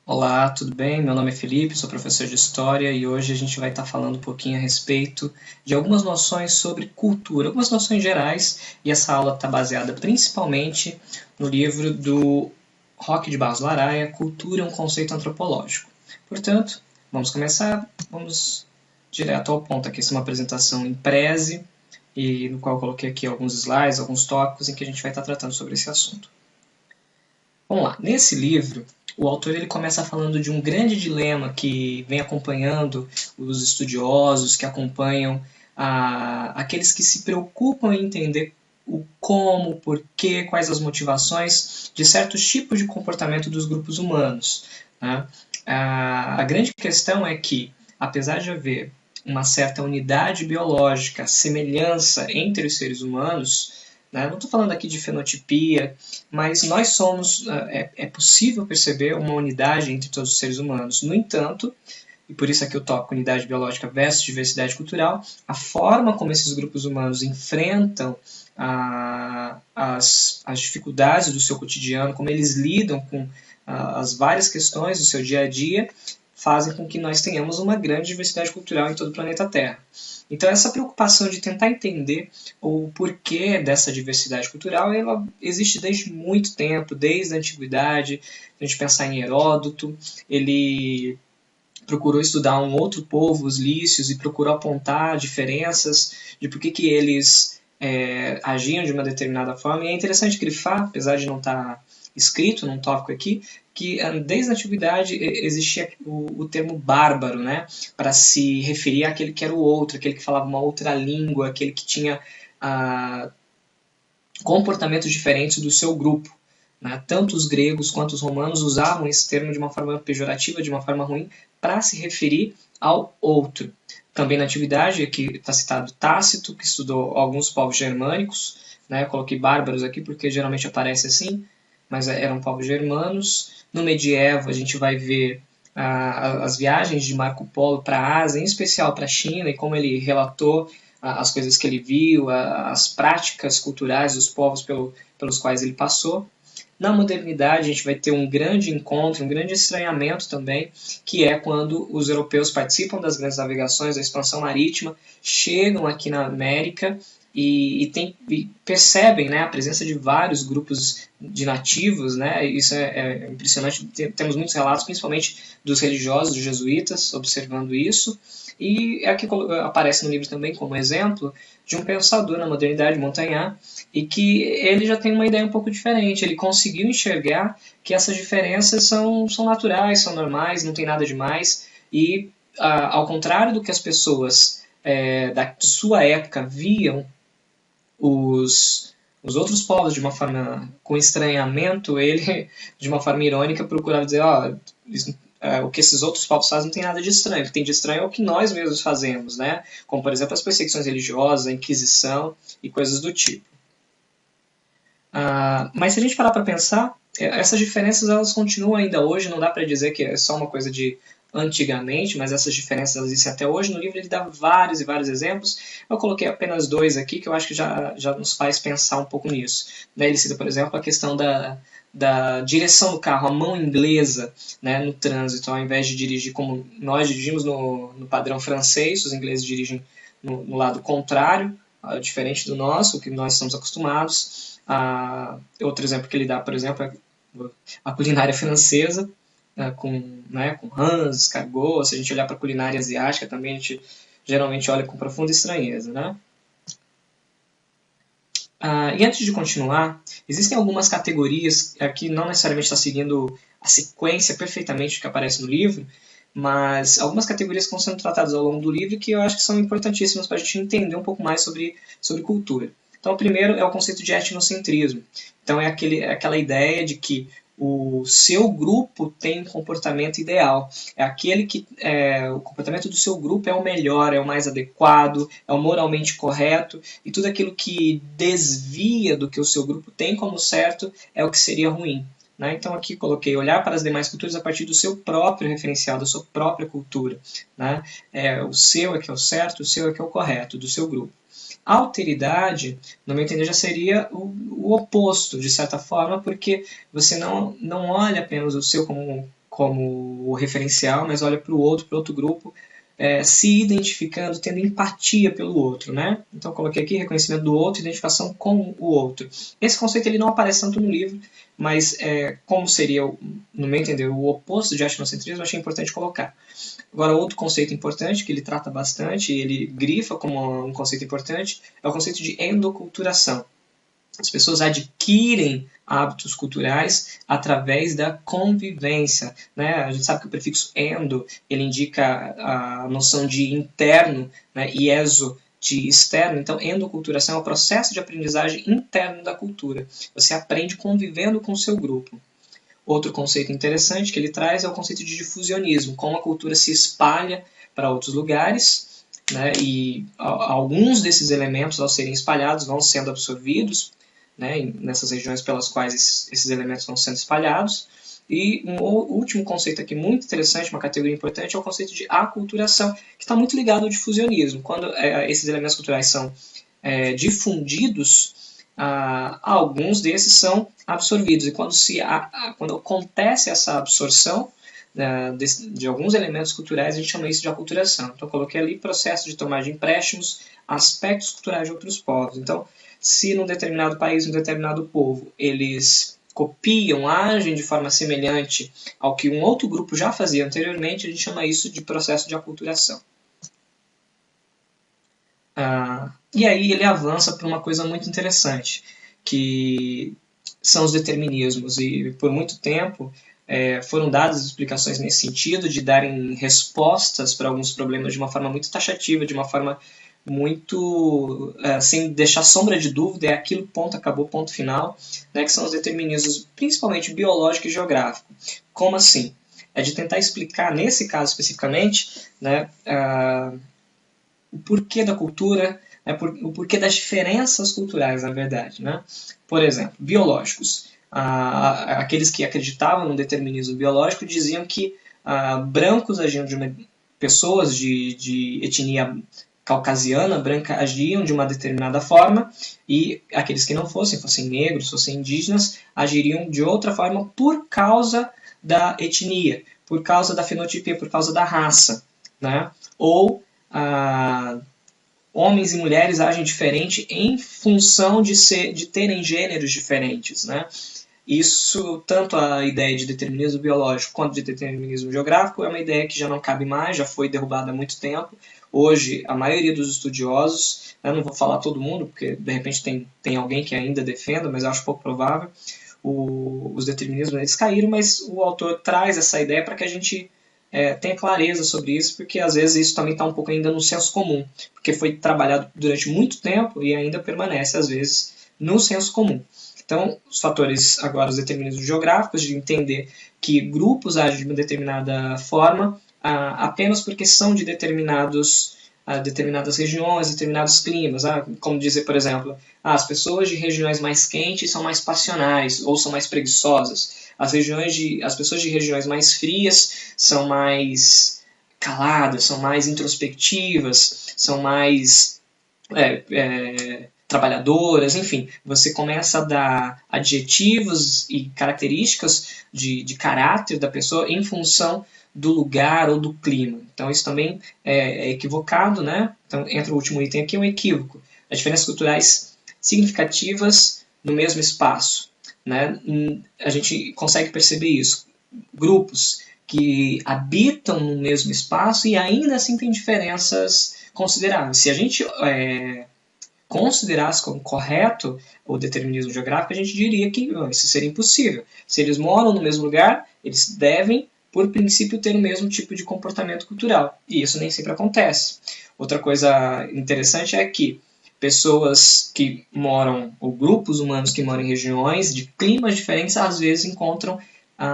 Olá, tudo bem? Meu nome é Felipe, sou professor de História e hoje a gente vai estar falando um pouquinho a respeito de algumas noções sobre cultura, algumas noções gerais, e essa aula está baseada principalmente no livro do Roque de Barros Laraia, Cultura é um Conceito Antropológico. Portanto, vamos começar, vamos direto ao ponto aqui. Essa é uma apresentação em prese, e no qual eu coloquei aqui alguns slides, alguns tópicos em que a gente vai estar tratando sobre esse assunto. Vamos lá, nesse livro, o autor ele começa falando de um grande dilema que vem acompanhando os estudiosos, que acompanham aqueles que se preocupam em entender o como, o porquê, quais as motivações de certos tipos de comportamento dos grupos humanos. Né? A grande questão é que, apesar de haver uma certa unidade biológica, semelhança entre os seres humanos, né? Não estou falando aqui de fenotipia, mas nós somos, é possível perceber uma unidade entre todos os seres humanos. No entanto, e por isso aqui o tópico unidade biológica versus diversidade cultural, a forma como esses grupos humanos enfrentam as dificuldades do seu cotidiano, como eles lidam com as várias questões do seu dia a dia, fazem com que nós tenhamos uma grande diversidade cultural em todo o planeta Terra. Então, essa preocupação de tentar entender o porquê dessa diversidade cultural, ela existe desde muito tempo, desde a antiguidade. A gente pensar em Heródoto, ele procurou estudar um outro povo, os lícios, e procurou apontar diferenças de por que eles agiam de uma determinada forma. E é interessante grifar, apesar de não estar escrito num tópico aqui, que desde a antiguidade existia o termo bárbaro, né, para se referir àquele que era o outro, aquele que falava uma outra língua, aquele que tinha comportamentos diferentes do seu grupo. Né? Tanto os gregos quanto os romanos usavam esse termo de uma forma pejorativa, de uma forma ruim, para se referir ao outro. Também na antiguidade, aqui está citado Tácito, que estudou alguns povos germânicos, né? Eu coloquei bárbaros aqui porque geralmente aparece assim, mas eram povos germanos. No medievo a gente vai ver as viagens de Marco Polo para a Ásia, em especial para a China, e como ele relatou as coisas que ele viu, as práticas culturais dos povos pelos quais ele passou. Na modernidade, a gente vai ter um grande encontro, um grande estranhamento também, que é quando os europeus participam das grandes navegações, da expansão marítima, chegam aqui na América e percebem, né, a presença de vários grupos de nativos. Né, isso é impressionante. Temos muitos relatos, principalmente dos religiosos, dos jesuítas, observando isso. E aqui aparece no livro também como exemplo de um pensador na modernidade, Montagnard, e que ele já tem uma ideia um pouco diferente. Ele conseguiu enxergar que essas diferenças são naturais, são normais, não tem nada demais, e ao contrário do que as pessoas da sua época viam os outros povos de uma forma com estranhamento, ele, de uma forma irônica, procurava dizer, o que esses outros povos fazem não tem nada de estranho. O que tem de estranho é o que nós mesmos fazemos, né? Como, por exemplo, as perseguições religiosas, a Inquisição e coisas do tipo. Mas se a gente parar para pensar, essas diferenças elas continuam ainda hoje, não dá para dizer que é só uma coisa de antigamente, mas essas diferenças elas existem até hoje. No livro ele dá vários e vários exemplos. Eu coloquei apenas dois aqui que eu acho que já nos faz pensar um pouco nisso. Ele cita, por exemplo, a questão da direção do carro, a mão inglesa, né, no trânsito, ao invés de dirigir como nós dirigimos no padrão francês, os ingleses dirigem no lado contrário, diferente do nosso, o que nós estamos acostumados. Outro exemplo que ele dá, por exemplo, é a culinária francesa, com rãs, escargot. Se a gente olhar para a culinária asiática também, a gente geralmente olha com profunda estranheza. Né? E antes de continuar, existem algumas categorias, aqui não necessariamente está seguindo a sequência perfeitamente que aparece no livro, mas algumas categorias que estão sendo tratadas ao longo do livro que eu acho que são importantíssimas para a gente entender um pouco mais sobre cultura. Então, o primeiro é o conceito de etnocentrismo. Então, é aquela ideia de que o seu grupo tem um comportamento ideal. É aquele que o comportamento do seu grupo é o melhor, é o mais adequado, é o moralmente correto, e tudo aquilo que desvia do que o seu grupo tem como certo é o que seria ruim. Né? Então aqui coloquei olhar para as demais culturas a partir do seu próprio referencial, da sua própria cultura. Né? O seu é que é o certo, o seu é que é o correto, do seu grupo. A alteridade, no meu entender, já seria o oposto, de certa forma, porque você não olha apenas o seu como como o referencial, mas olha para o outro grupo, se identificando, tendo empatia pelo outro, né? Então, coloquei aqui reconhecimento do outro, identificação com o outro. Esse conceito ele não aparece tanto no livro, mas como seria, no meu entender, o oposto de etnocentrismo, achei importante colocar. Agora, outro conceito importante, que ele trata bastante, e ele grifa como um conceito importante, é o conceito de endoculturação. As pessoas adquirem hábitos culturais através da convivência, né? A gente sabe que o prefixo endo ele indica a noção de interno, né? E exo de externo. Então, endoculturação é o processo de aprendizagem interno da cultura. Você aprende convivendo com o seu grupo. Outro conceito interessante que ele traz é o conceito de difusionismo, como a cultura se espalha para outros lugares, né? E alguns desses elementos, ao serem espalhados, vão sendo absorvidos, né, nessas regiões pelas quais esses elementos vão sendo espalhados. E um último conceito aqui muito interessante, uma categoria importante, é o conceito de aculturação, que está muito ligado ao difusionismo. Quando esses elementos culturais são difundidos, alguns desses são absorvidos. E quando acontece essa absorção de alguns elementos culturais, a gente chama isso de aculturação. Então, eu coloquei ali processo de tomar de empréstimos, aspectos culturais de outros povos. Então, se num determinado país, num determinado povo, eles copiam, agem de forma semelhante ao que um outro grupo já fazia anteriormente, a gente chama isso de processo de aculturação. E aí ele avança para uma coisa muito interessante, que são os determinismos. E por muito tempo foram dadas explicações nesse sentido, de darem respostas para alguns problemas de uma forma muito taxativa, de uma forma muito sem deixar sombra de dúvida, é aquilo, ponto, acabou, ponto final, né, que são os determinismos principalmente biológico e geográfico. Como assim? É de tentar explicar, nesse caso especificamente, né, o porquê da cultura, né, o porquê das diferenças culturais, na verdade. Né? Por exemplo, biológicos. Aqueles que acreditavam no determinismo biológico diziam que brancos agiam pessoas de etnia caucasiana, branca, agiam de uma determinada forma e aqueles que não fossem negros, fossem indígenas, agiriam de outra forma por causa da etnia, por causa da fenotipia, por causa da raça. Né? Ou homens e mulheres agem diferente em função de terem gêneros diferentes. Né? Isso, tanto a ideia de determinismo biológico quanto de determinismo geográfico, é uma ideia que já não cabe mais, já foi derrubada há muito tempo. Hoje, a maioria dos estudiosos, eu não vou falar todo mundo, porque de repente tem alguém que ainda defenda, mas eu acho pouco provável, os determinismos eles caíram, mas o autor traz essa ideia para que a gente tenha clareza sobre isso, porque às vezes isso também está um pouco ainda no senso comum, porque foi trabalhado durante muito tempo e ainda permanece, às vezes, no senso comum. Então, os fatores, agora, os determinismos geográficos, de entender que grupos agem de uma determinada forma apenas porque são de determinadas regiões, determinados climas. Como dizer, por exemplo, as pessoas de regiões mais quentes são mais passionais ou são mais preguiçosas. As pessoas de regiões mais frias são mais caladas, são mais introspectivas, são mais trabalhadoras, enfim, você começa a dar adjetivos e características de caráter da pessoa em função do lugar ou do clima. Então isso também é equivocado, né? Então entra o último item aqui, um equívoco. As diferenças culturais significativas no mesmo espaço. Né? A gente consegue perceber isso. Grupos que habitam no mesmo espaço e ainda assim têm diferenças consideráveis. Se a gente considerasse como correto o determinismo geográfico, a gente diria que isso seria impossível. Se eles moram no mesmo lugar, eles devem, por princípio, ter o mesmo tipo de comportamento cultural. E isso nem sempre acontece. Outra coisa interessante é que pessoas que moram, ou grupos humanos que moram em regiões de climas diferentes, às vezes encontram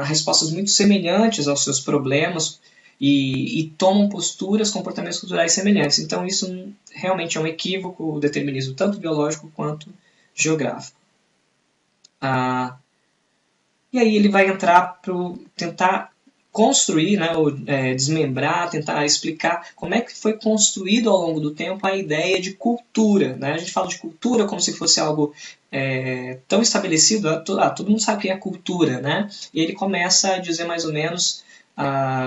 respostas muito semelhantes aos seus problemas e tomam posturas, comportamentos culturais semelhantes. Então isso realmente é um equívoco, o determinismo tanto biológico quanto geográfico. E aí ele vai entrar para tentar construir, né, ou desmembrar, tentar explicar como é que foi construído ao longo do tempo a ideia de cultura. Né? A gente fala de cultura como se fosse algo tão estabelecido, todo mundo sabe o que é cultura, né? E ele começa a dizer mais ou menos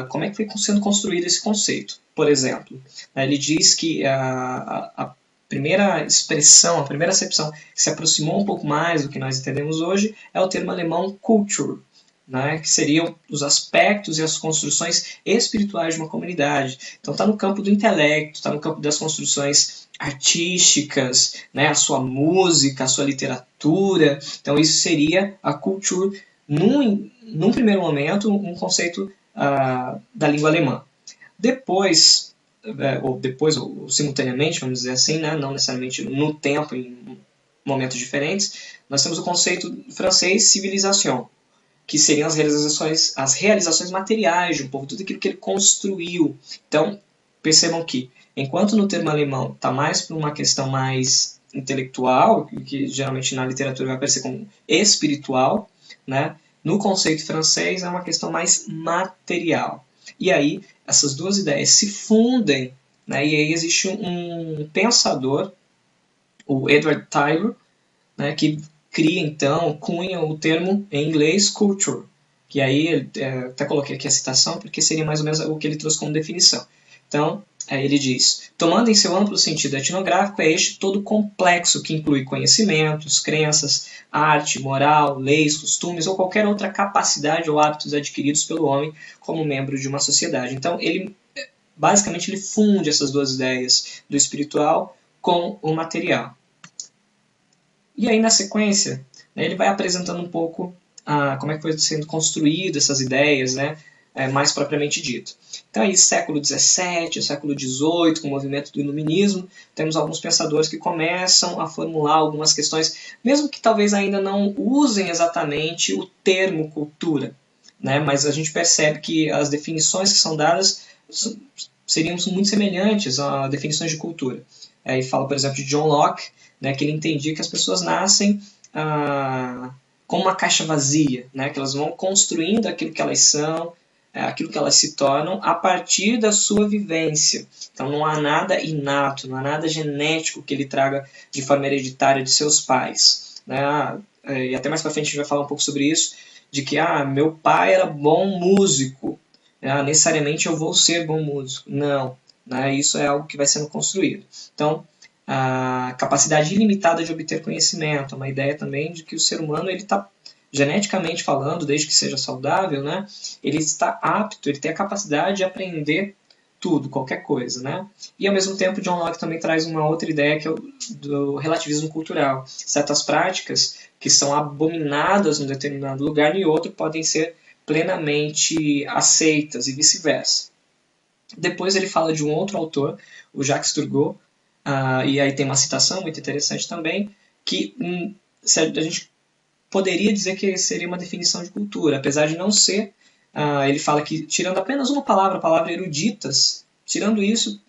como é que foi sendo construído esse conceito. Por exemplo, ele diz que a primeira expressão, a primeira acepção que se aproximou um pouco mais do que nós entendemos hoje é o termo alemão Kultur, né, que seriam os aspectos e as construções espirituais de uma comunidade. Então está no campo do intelecto, está no campo das construções artísticas, né, a sua música, a sua literatura. Então isso seria a Kultur, num primeiro momento, um conceito da língua alemã. Depois, ou simultaneamente, vamos dizer assim, né, não necessariamente no tempo, em momentos diferentes, nós temos o conceito francês civilisation, que seriam as realizações materiais de um povo, tudo aquilo que ele construiu. Então, percebam que, enquanto no termo alemão está mais para uma questão mais intelectual, que geralmente na literatura vai aparecer como espiritual, né? No conceito francês é uma questão mais material. E aí, essas duas ideias se fundem, né? E aí existe um pensador, o Edward Tylor, né, que cria, então, cunha o termo em inglês culture, que aí, até coloquei aqui a citação, porque seria mais ou menos o que ele trouxe como definição. Então, ele diz, tomando em seu amplo sentido etnográfico, é este todo complexo que inclui conhecimentos, crenças, arte, moral, leis, costumes ou qualquer outra capacidade ou hábitos adquiridos pelo homem como membro de uma sociedade. Então, basicamente, ele funde essas duas ideias do espiritual com o material. E aí, na sequência, né, ele vai apresentando um pouco como é que foi sendo construído essas ideias, né, mais propriamente dito. Então, aí, século XVII, século XVIII, com o movimento do Iluminismo, temos alguns pensadores que começam a formular algumas questões, mesmo que talvez ainda não usem exatamente o termo cultura, né, mas a gente percebe que as definições que são dadas seriam muito semelhantes a definições de cultura. Aí fala, por exemplo, de John Locke, né, que ele entendia que as pessoas nascem com uma caixa vazia, né, que elas vão construindo aquilo que elas são, aquilo que elas se tornam a partir da sua vivência. Então não há nada inato, não há nada genético que ele traga de forma hereditária de seus pais. Né? E até mais para frente a gente vai falar um pouco sobre isso, de que meu pai era bom músico, necessariamente eu vou ser bom músico. Não, né? Isso é algo que vai sendo construído. Então, a capacidade ilimitada de obter conhecimento, uma ideia também de que o ser humano ele está geneticamente falando, desde que seja saudável, né, ele está apto, ele tem a capacidade de aprender tudo, qualquer coisa, né? E ao mesmo tempo John Locke também traz uma outra ideia que é do relativismo cultural. Certas práticas que são abominadas num determinado lugar e outro podem ser plenamente aceitas e vice-versa. Depois ele fala de um outro autor, o Jacques Turgot, e aí tem uma citação muito interessante também, que a gente poderia dizer que seria uma definição de cultura, apesar de não ser. Ele fala que, tirando apenas uma palavra, a palavra eruditas, tirando isso,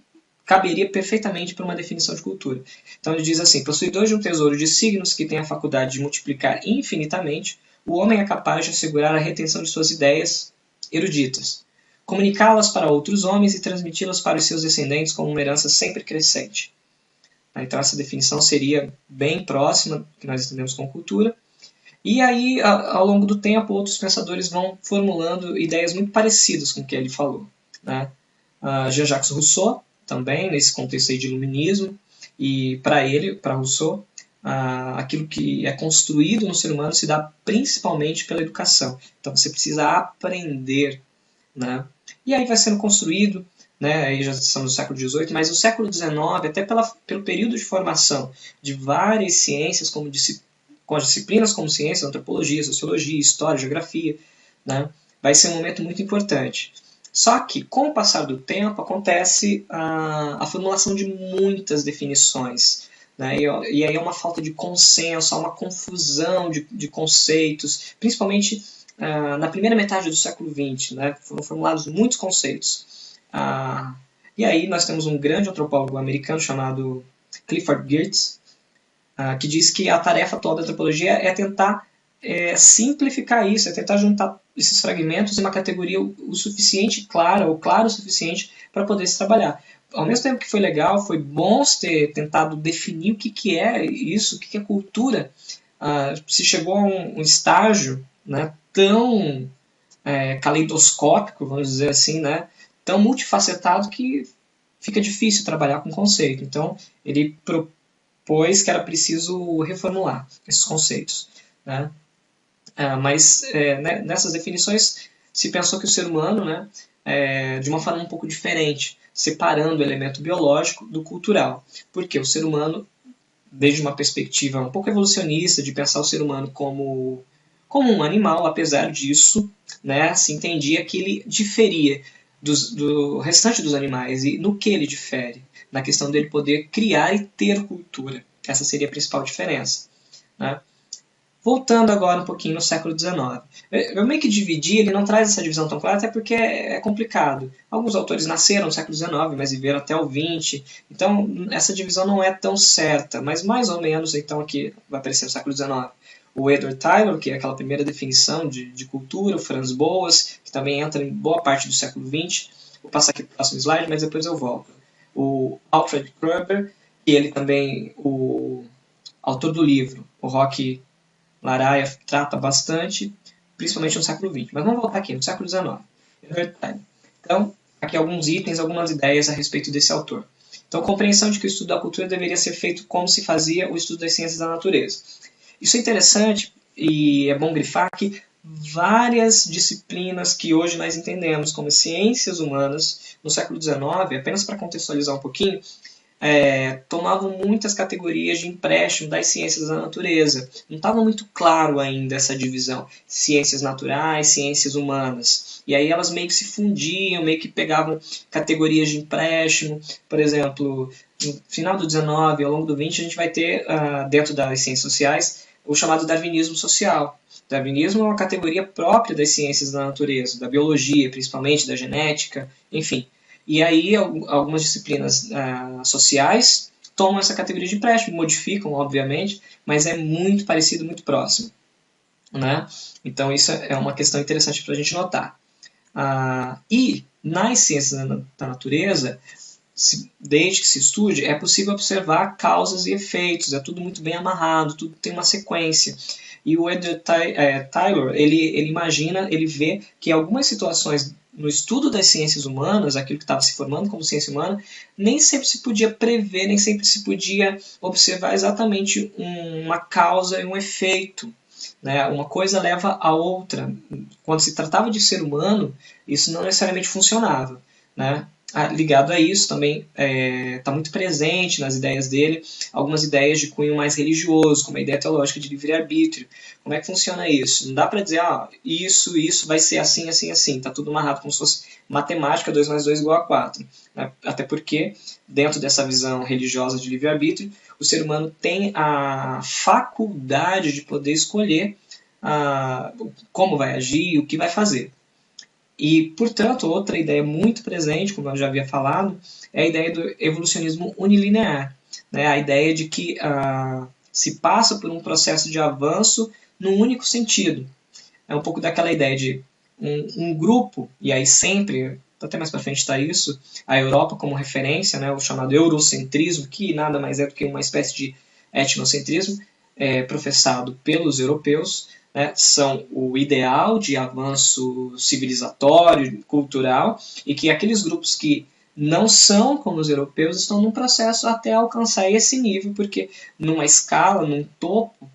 caberia perfeitamente para uma definição de cultura. Então ele diz assim, possuidor de um tesouro de signos que tem a faculdade de multiplicar infinitamente, o homem é capaz de assegurar a retenção de suas ideias eruditas, comunicá-las para outros homens e transmiti-las para os seus descendentes como uma herança sempre crescente. Então essa definição seria bem próxima do que nós entendemos como cultura. E aí, ao longo do tempo, outros pensadores vão formulando ideias muito parecidas com o que ele falou. Né? Jean-Jacques Rousseau, também, nesse contexto aí de iluminismo, e para Rousseau, aquilo que é construído no ser humano se dá principalmente pela educação. Então você precisa aprender. Né? E aí vai sendo construído, né? Aí já estamos no século XVIII, mas o século XIX, até pelo período de formação de várias ciências, com as disciplinas como ciência, antropologia, sociologia, história, geografia, né? Vai ser um momento muito importante. Só que, com o passar do tempo, acontece a formulação de muitas definições. Né? E aí é uma falta de consenso, há uma confusão de conceitos, principalmente na primeira metade do século XX. Né? Foram formulados muitos conceitos. E aí nós temos um grande antropólogo americano chamado Clifford Geertz, que diz que a tarefa atual da antropologia é tentar simplificar isso, é tentar juntar esses fragmentos em uma categoria o suficiente clara, ou claro o suficiente para poder se trabalhar. Ao mesmo tempo que foi legal, foi bom ter tentado definir o que é isso, o que é cultura. Se chegou a um estágio, né, tão caleidoscópico, vamos dizer assim, né? Tão multifacetado que fica difícil trabalhar com conceito. Então, ele propôs que era preciso reformular esses conceitos, né? Mas nessas definições se pensou que o ser humano, né, de uma forma um pouco diferente, separando o elemento biológico do cultural. Porque o ser humano, desde uma perspectiva um pouco evolucionista, de pensar o ser humano como um animal, apesar disso, né, se entendia que ele diferia do restante dos animais. E no que ele difere? Na questão dele poder criar e ter cultura. Essa seria a principal diferença, né? Voltando agora um pouquinho no século XIX. Eu meio que dividi, ele não traz essa divisão tão clara, até porque é complicado. Alguns autores nasceram no século XIX, mas viveram até o XX, então essa divisão não é tão certa, mas mais ou menos então aqui vai aparecer no século XIX. O Edward Tylor, que é aquela primeira definição de cultura, o Franz Boas, que também entra em boa parte do século XX. Vou passar aqui para o próximo slide, mas depois eu volto. O Alfred Kroeber, que ele também, o autor do livro, o Rock Laraia, trata bastante, principalmente no século XX. Mas vamos voltar aqui, no século XIX. Então, aqui alguns itens, algumas ideias a respeito desse autor. Então, compreensão de que o estudo da cultura deveria ser feito como se fazia o estudo das ciências da natureza. Isso é interessante e é bom grifar que várias disciplinas que hoje nós entendemos como ciências humanas no século XIX, apenas para contextualizar um pouquinho, tomavam muitas categorias de empréstimo das ciências da natureza. Não estava muito claro ainda essa divisão, ciências naturais, ciências humanas. E aí elas meio que se fundiam, meio que pegavam categorias de empréstimo. Por exemplo, no final do 19 ao longo do 20 a gente vai ter, dentro das ciências sociais, o chamado darwinismo social. O darwinismo é uma categoria própria das ciências da natureza, da biologia principalmente, da genética, enfim. E aí algumas disciplinas sociais tomam essa categoria de empréstimo, modificam, obviamente, mas é muito parecido, muito próximo, né? Então isso é uma questão interessante para a gente notar. E nas ciências da natureza, desde que se estude, é possível observar causas e efeitos, é tudo muito bem amarrado, tudo tem uma sequência. E o Edward Tylor, ele imagina, ele vê que algumas situações no estudo das ciências humanas, aquilo que estava se formando como ciência humana, nem sempre se podia prever, nem sempre se podia observar exatamente uma causa e um efeito, né? Uma coisa leva a outra. Quando se tratava de ser humano, isso não necessariamente funcionava, né? Ligado a isso também está muito presente nas ideias dele algumas ideias de cunho mais religioso, como a ideia teológica de livre-arbítrio. Como é que funciona isso? Não dá para dizer, isso vai ser assim, assim, assim. Está tudo amarrado como se fosse matemática, 2 mais 2 igual a 4. Né? Até porque, dentro dessa visão religiosa de livre-arbítrio, o ser humano tem a faculdade de poder escolher como vai agir, o que vai fazer. E, portanto, outra ideia muito presente, como eu já havia falado, é a ideia do evolucionismo unilinear. Né? A ideia de que se passa por um processo de avanço num único sentido. É um pouco daquela ideia de um grupo, e aí sempre, até mais para frente está isso, a Europa como referência, né? O chamado eurocentrismo, que nada mais é do que uma espécie de etnocentrismo professado pelos europeus, né, são o ideal de avanço civilizatório, cultural, e que aqueles grupos que não são como os europeus estão num processo até alcançar esse nível, porque numa escala, num topo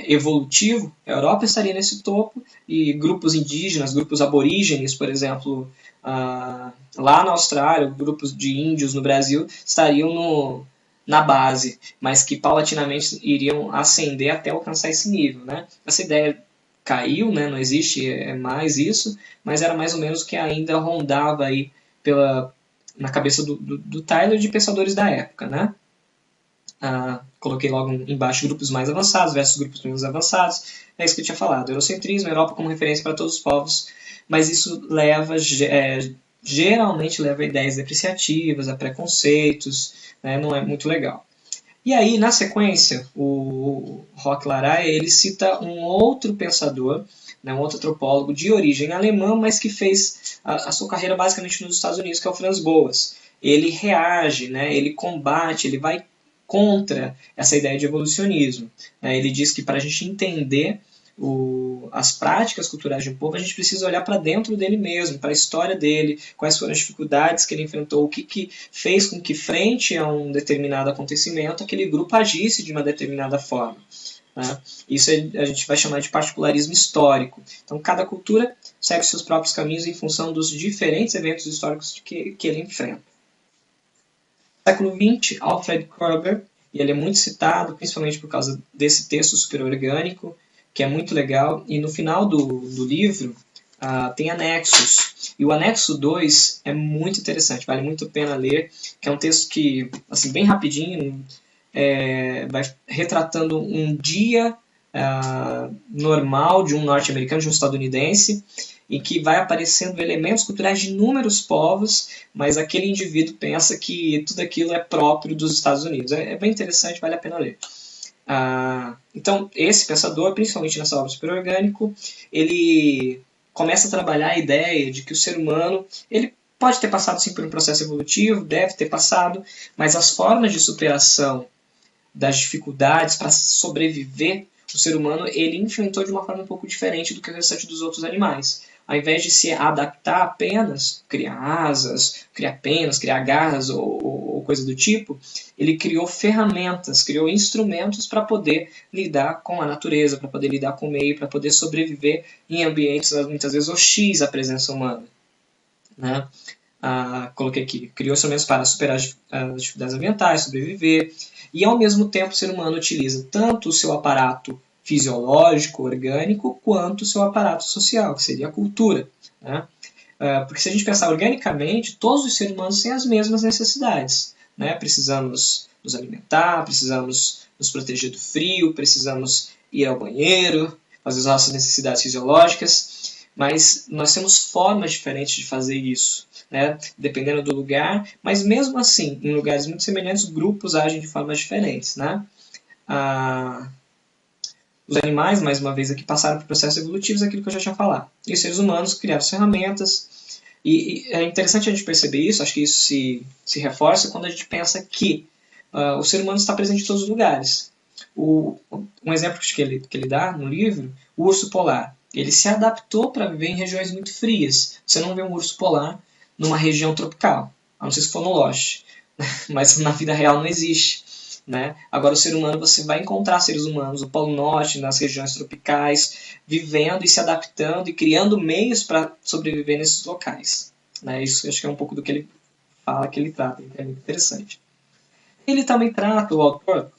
evolutivo, a Europa estaria nesse topo e grupos indígenas, grupos aborígenes, por exemplo, lá na Austrália, grupos de índios no Brasil estariam na base, mas que paulatinamente iriam ascender até alcançar esse nível. Né? Essa ideia caiu, né? Não existe mais isso, mas era mais ou menos o que ainda rondava aí na cabeça do Tylor e de pensadores da época. Né? Coloquei logo embaixo grupos mais avançados versus grupos menos avançados. É isso que eu tinha falado. Eurocentrismo, Europa como referência para todos os povos, mas isso geralmente leva a ideias depreciativas, a preconceitos, né? Não é muito legal. E aí, na sequência, o Roch Laraia, ele cita um outro pensador, né, um outro antropólogo de origem alemã, mas que fez a sua carreira basicamente nos Estados Unidos, que é o Franz Boas. Ele reage, né, ele combate, ele vai contra essa ideia de evolucionismo. Ele diz que para a gente entender as práticas culturais de um povo, a gente precisa olhar para dentro dele mesmo, para a história dele, quais foram as dificuldades que ele enfrentou, o que fez com que, frente a um determinado acontecimento, aquele grupo agisse de uma determinada forma. Né? Isso a gente vai chamar de particularismo histórico. Então, cada cultura segue seus próprios caminhos em função dos diferentes eventos históricos que ele enfrenta. No século XX, Alfred Kober, e ele é muito citado, principalmente por causa desse texto superorgânico, que é muito legal, e no final do livro tem anexos. E o anexo 2 é muito interessante, vale muito a pena ler, que é um texto que, assim, bem rapidinho, vai retratando um dia normal de um norte-americano, de um estadunidense, em que vai aparecendo elementos culturais de inúmeros povos, mas aquele indivíduo pensa que tudo aquilo é próprio dos Estados Unidos. É bem interessante, vale a pena ler. Então, esse pensador, principalmente nessa obra Superorgânico, ele começa a trabalhar a ideia de que o ser humano ele pode ter passado sim por um processo evolutivo, deve ter passado, mas as formas de superação das dificuldades para sobreviver, o ser humano ele enfrentou de uma forma um pouco diferente do que o restante dos outros animais. Ao invés de se adaptar apenas, criar asas, criar penas, criar garras ou coisa do tipo, ele criou ferramentas, criou instrumentos para poder lidar com a natureza, para poder lidar com o meio, para poder sobreviver em ambientes muitas vezes hostis à presença humana. Né? Coloquei aqui, criou instrumentos para superar as dificuldades ambientais, sobreviver, e ao mesmo tempo o ser humano utiliza tanto o seu aparato fisiológico, orgânico, quanto o seu aparato social, que seria a cultura. Né? Porque se a gente pensar organicamente, todos os seres humanos têm as mesmas necessidades. Né? Precisamos nos alimentar, precisamos nos proteger do frio, precisamos ir ao banheiro, fazer as nossas necessidades fisiológicas, mas nós temos formas diferentes de fazer isso, né? Dependendo do lugar, mas mesmo assim, em lugares muito semelhantes, grupos agem de formas diferentes. Né? Os animais, mais uma vez aqui, passaram por processos evolutivos, aquilo que eu já tinha falado. E os seres humanos criaram ferramentas. E é interessante a gente perceber isso, acho que isso se reforça quando a gente pensa que o ser humano está presente em todos os lugares. Um exemplo que ele dá no livro, o urso polar. Ele se adaptou para viver em regiões muito frias. Você não vê um urso polar numa região tropical, a não ser se for no Lost. Mas na vida real não existe. Né? Agora, o ser humano, você vai encontrar seres humanos no Polo Norte, nas regiões tropicais, vivendo e se adaptando e criando meios para sobreviver nesses locais. Né? Isso acho que é um pouco do que ele fala, que ele trata, é muito interessante. Ele também trata, o autor,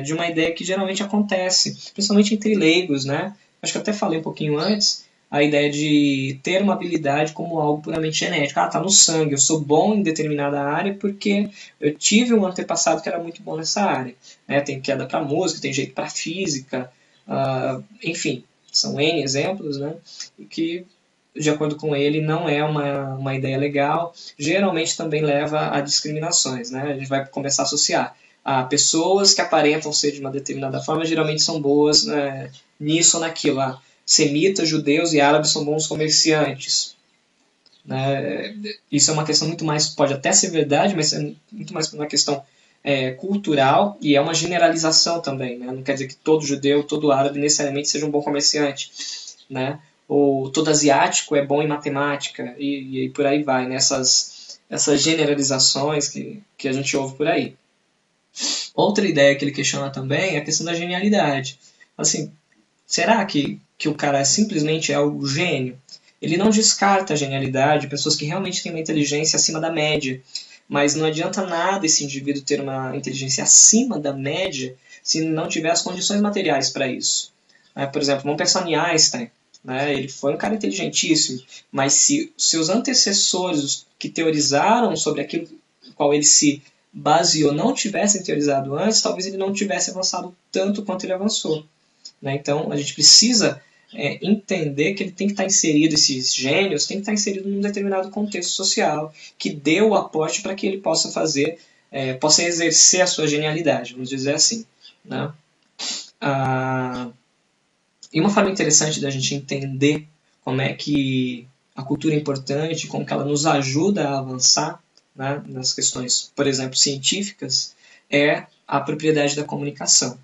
de uma ideia que geralmente acontece, principalmente entre leigos. Né? Acho que eu até falei um pouquinho antes, a ideia de ter uma habilidade como algo puramente genético. Tá no sangue, eu sou bom em determinada área porque eu tive um antepassado que era muito bom nessa área. Né? Tem queda para música, tem jeito para física, enfim, são N exemplos, né? E que, de acordo com ele, não é uma ideia legal. Geralmente também leva a discriminações. Né? A gente vai começar a associar a pessoas que aparentam ser de uma determinada forma, geralmente são boas nisso ou naquilo. Semitas, judeus e árabes são bons comerciantes. Né? Isso é uma questão muito mais, pode até ser verdade, mas é muito mais uma questão cultural e é uma generalização também. Né? Não quer dizer que todo judeu, todo árabe necessariamente seja um bom comerciante. Né? Ou todo asiático é bom em matemática e por aí vai. Né? Essas generalizações que a gente ouve por aí. Outra ideia que ele questiona também é a questão da genialidade. Assim, será que o cara simplesmente é o gênio? Ele não descarta a genialidade, pessoas que realmente têm uma inteligência acima da média, mas não adianta nada esse indivíduo ter uma inteligência acima da média se não tiver as condições materiais para isso. Por exemplo, vamos pensar em Einstein. Ele foi um cara inteligentíssimo, mas se seus antecessores que teorizaram sobre aquilo no qual ele se baseou não tivessem teorizado antes, talvez ele não tivesse avançado tanto quanto ele avançou. Então, a gente precisa entender que ele tem que estar inserido, esses gênios, tem que estar inserido num determinado contexto social que dê o aporte para que ele possa possa exercer a sua genialidade, vamos dizer assim. Né? E uma forma interessante da gente entender como é que a cultura é importante, como que ela nos ajuda a avançar, né, nas questões, por exemplo, científicas, é a propriedade da comunicação.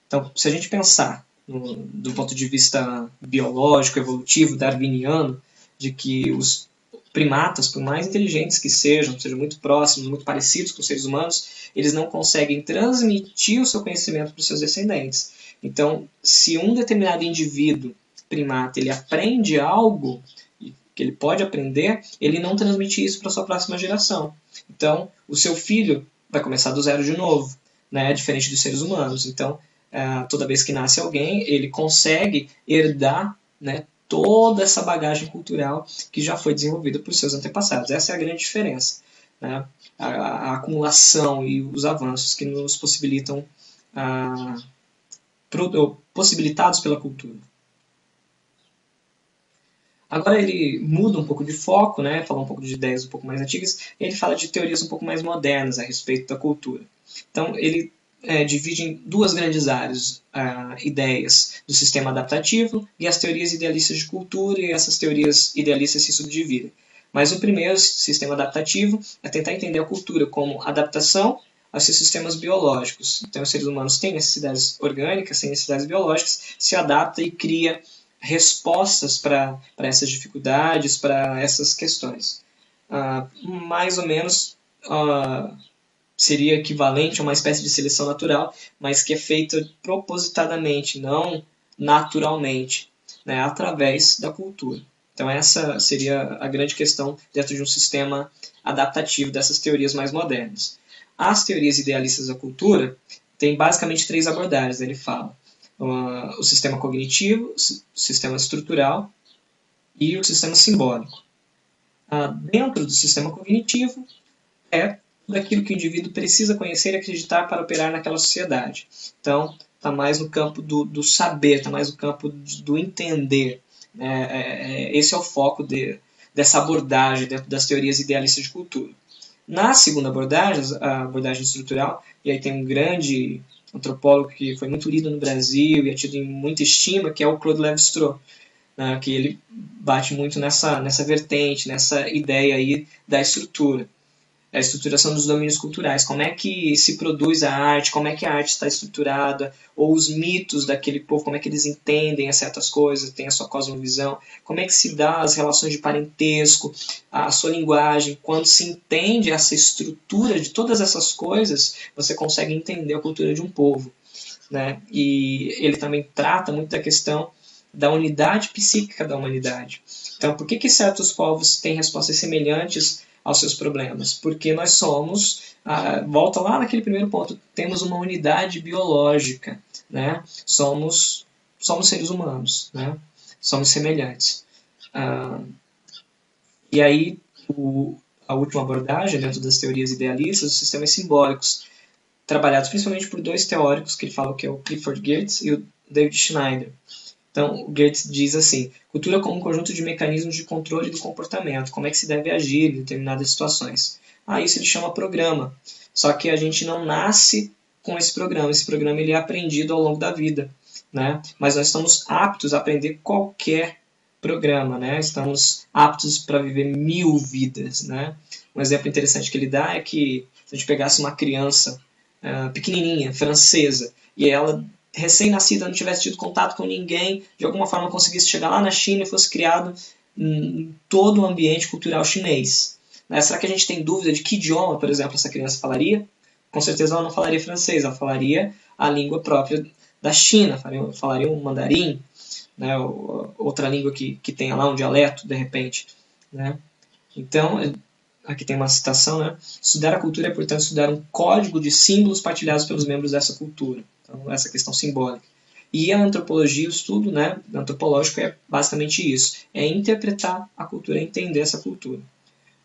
Então, se a gente pensar do ponto de vista biológico, evolutivo, darwiniano, de que os primatas, por mais inteligentes que sejam muito próximos, muito parecidos com os seres humanos, eles não conseguem transmitir o seu conhecimento para os seus descendentes. Então, se um determinado indivíduo primata ele aprende algo que ele pode aprender, ele não transmite isso para a sua próxima geração. Então, o seu filho vai começar do zero de novo, né? Diferente dos seres humanos. Então, toda vez que nasce alguém, ele consegue herdar, né, toda essa bagagem cultural que já foi desenvolvida por seus antepassados. Essa é a grande diferença, né? A acumulação e os avanços que nos possibilitam, possibilitados pela cultura. Agora ele muda um pouco de foco, né? Fala um pouco de ideias um pouco mais antigas, e ele fala de teorias um pouco mais modernas a respeito da cultura. Então, ele divide em duas grandes áreas, ideias do sistema adaptativo e as teorias idealistas de cultura, e essas teorias idealistas se subdividem. Mas o primeiro, sistema adaptativo, é tentar entender a cultura como adaptação aos seus sistemas biológicos. Então, os seres humanos têm necessidades orgânicas, têm necessidades biológicas, se adapta e cria respostas para essas dificuldades, para essas questões. Mais ou menos seria equivalente a uma espécie de seleção natural, mas que é feita propositadamente, não naturalmente, né, através da cultura. Então essa seria a grande questão dentro de um sistema adaptativo dessas teorias mais modernas. As teorias idealistas da cultura têm basicamente três abordagens, ele fala. O sistema cognitivo, o sistema estrutural e o sistema simbólico. Dentro do sistema cognitivo é daquilo que o indivíduo precisa conhecer e acreditar para operar naquela sociedade. Então, está mais no campo do saber, está mais no campo do entender. Esse é o foco dessa abordagem dentro das teorias idealistas de cultura. Na segunda abordagem, a abordagem estrutural, e aí tem um grande antropólogo que foi muito lido no Brasil e é tido em muita estima, que é o Claude Lévi-Strauss, né, que ele bate muito nessa vertente, nessa ideia aí da estrutura. A estruturação dos domínios culturais, como é que se produz a arte, como é que a arte está estruturada, ou os mitos daquele povo, como é que eles entendem certas coisas, tem a sua cosmovisão, como é que se dá as relações de parentesco, a sua linguagem. Quando se entende essa estrutura de todas essas coisas, você consegue entender a cultura de um povo, né? E ele também trata muito da questão da unidade psíquica da humanidade. Então, por que certos povos têm respostas semelhantes aos seus problemas? Porque nós somos, volta lá naquele primeiro ponto, temos uma unidade biológica, né? Somos seres humanos, né? Somos semelhantes. E aí, a última abordagem dentro das teorias idealistas, os sistemas simbólicos, trabalhados principalmente por dois teóricos que ele fala, que é o Clifford Geertz e o David Schneider. Então, o Geertz diz assim: cultura como um conjunto de mecanismos de controle do comportamento, como é que se deve agir em determinadas situações. Isso ele chama programa. Só que a gente não nasce com esse programa ele é aprendido ao longo da vida, né? Mas nós estamos aptos a aprender qualquer programa, né? Estamos aptos para viver 1000 vidas, né? Um exemplo interessante que ele dá é que se a gente pegasse uma criança pequenininha, francesa, e ela recém-nascida, não tivesse tido contato com ninguém, de alguma forma conseguisse chegar lá na China e fosse criado em todo o ambiente cultural chinês. Será que a gente tem dúvida de que idioma, por exemplo, essa criança falaria? Com certeza ela não falaria francês, ela falaria a língua própria da China, falaria um mandarim, né, ou outra língua que tenha lá um dialeto, de repente. Né? Então, aqui tem uma citação, né? Estudar a cultura é, portanto, estudar um código de símbolos partilhados pelos membros dessa cultura. Então, essa questão simbólica. E a antropologia, o estudo, né, antropológico é basicamente isso. É interpretar a cultura, entender essa cultura.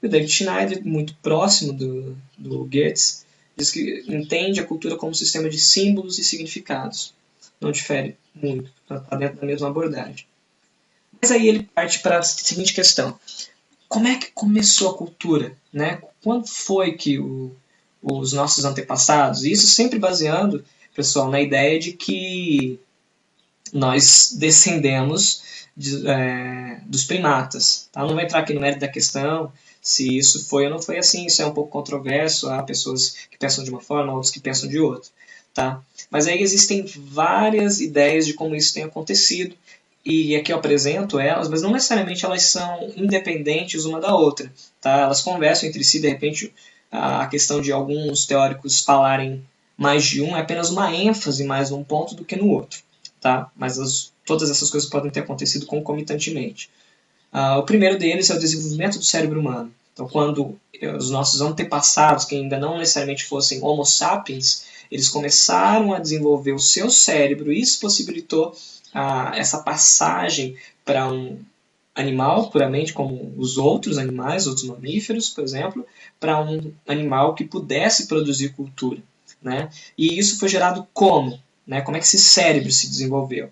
E o David Schneider, muito próximo do Geertz, diz que entende a cultura como um sistema de símbolos e significados. Não difere muito, está dentro da mesma abordagem. Mas aí ele parte para a seguinte questão. Como é que começou a cultura? Né? Quando foi que os nossos antepassados, isso sempre baseando, pessoal, na ideia de que nós descendemos dos primatas. Tá? Não vou entrar aqui no mérito da questão, se isso foi ou não foi assim, isso é um pouco controverso, há pessoas que pensam de uma forma, outros que pensam de outra. tá? Mas aí existem várias ideias de como isso tem acontecido, e aqui eu apresento elas, mas não necessariamente elas são independentes uma da outra, tá? Elas conversam entre si, de repente a questão de alguns teóricos falarem mais de um é apenas uma ênfase mais num ponto do que no outro, tá? Mas todas essas coisas podem ter acontecido concomitantemente. O primeiro deles é o desenvolvimento do cérebro humano. Então, quando os nossos antepassados, que ainda não necessariamente fossem Homo sapiens, eles começaram a desenvolver o seu cérebro, e isso possibilitou essa passagem para um animal puramente como os outros animais, outros mamíferos, por exemplo, para um animal que pudesse produzir cultura, né? E isso foi gerado como? Né? Como é que esse cérebro se desenvolveu?